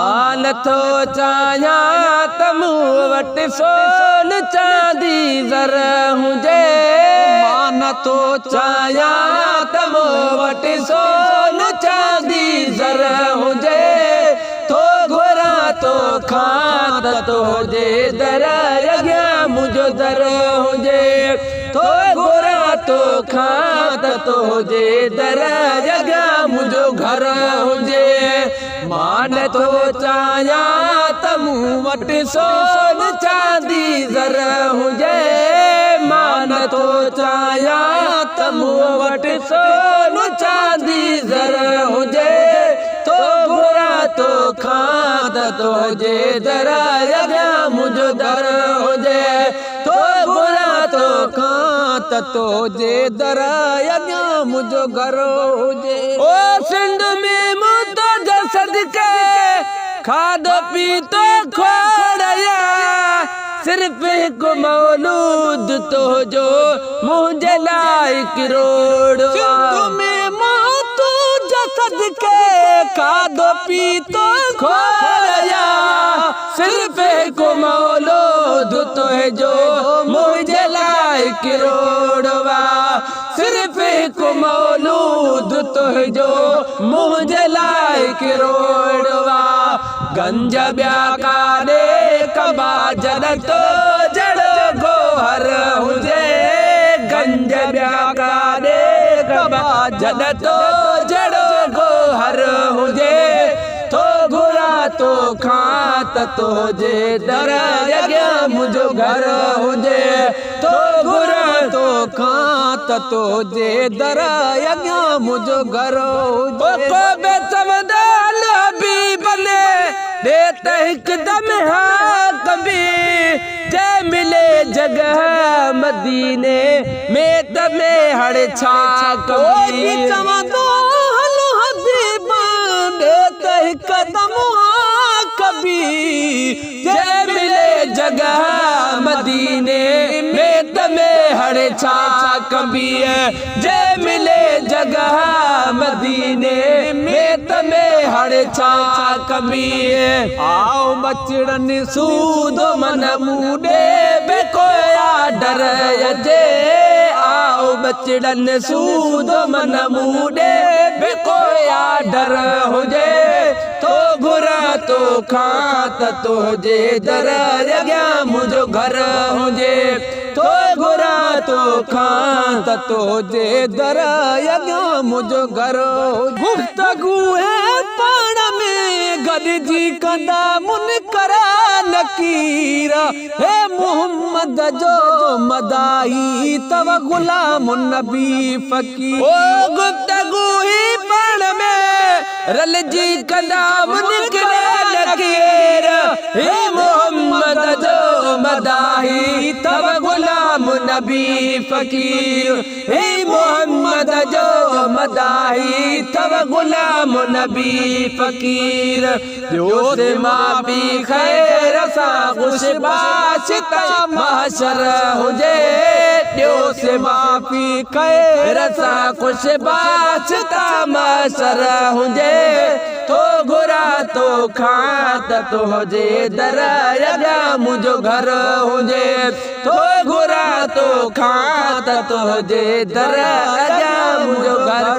नथो चाहियां त मूं वटि सोन चांदी ज़र हुजे। मां नथो चाहियां त मूं वटि सोन चांदी ज़र हुजे। तो घुरां तोखां त तुंहिंजे दर अॻियां मुंहिंजो दर हुजे। तो घुरां तोखां त तुंहिंजे दर अॻियां मुंहिंजो घर हुजे। मां नथो चाहियां त मूं वटि सोन चांदी ज़र हुजे। मां नथो चाहियां त मूं वटि सोन चांदी ज़र हुजे। तो घुरां तोखां त तुंहिंजे दर अॻियां मुंहिंजो दर हुजे। तो घुरां तोखां त तुंहिंजे दर अॻियां मुंहिंजो घर हुजे। ओ सिंध में मूं तुंहिंजे सदके खाधो पीतो खोड़िया। सिर्फ़ हिकु मौलूद तुंहिंजो मुंहिंजे लाइ किरोड़। सिंध में मूं तुंहिंजे सदके खाधो पीतो खोड़िया। सिर्फ़ हिकु मौलूद तुंहिंजो मुंहिंजे लाइ किरोड़। सिर्फ़ हिकु मौलूद तुंहिंजो मुंहिंजे लाइ किरोड़। गंज ॿिया काॾे कबा जॾहिं तो जहिड़ो गोहर हुजे। गंज ॿिया काॾे कबा जॾहिं तो जहिड़ो गोहर हुजे। तो घुरां तोखां त तुंहिंजे दर अॻियां मुंहिंजो घर हुजे। तो घुरां तोखां त तुंहिंजे दर अॻियां मुंहिंजो घर हुजे। को बि चवंदा हबीब ने ॾे त हिकदम हा कबी। जंहिं मिले जगह मदीने में त में हाणे छा कबी। चवंदो हलो हबीब ॾे त हिकदम हा कबी। जंहिं मिले जगह मदीने में त में हाणे छा कबी। जंहिं मिले जगह मदीने में त में हाणे छा कबी। आओ बचड़नि सूद मन मूॾे बे कोया डर अचे। आओ बचड़नि सूद मन मूॾे बे कोया डर हुजे। तो घुरां तोखां त तुंहिंजे दर अॻियां मुंहिंजो घर हुजे। तो घुरां तोखां त तुंहिंजे दर अॻियां मुंहिंजो घर हुजे। गुफ़्तगू है पाण में गॾिजी कंदा मुनकर नकीर। हे मोहम्मद जो मदाही तव गुलाम नबी फ़कीर। ओ गुफ़्तगू ही पाण में रलजी कंदा मुनकर नकीर। हे मोहम्मद जो मदाही तव गुलाम नबी फ़कीर। हे मोहम्मद जो मदाही तव गुलाम नबी फ़कीर। ॾियो से मां पी ख़ैर सां ख़ुशबाश त महशर हुजे। ॾियो से मां पी ख़ैर सां ख़ुशबाश त महशर हुजे। तो घुरां तोखां त तुंहिंजे दर अॻियां मुंहिंजो घर हुजे। तो घुरां तोखां त तुंहिंजे दर अॻियां मुंहिंजो घर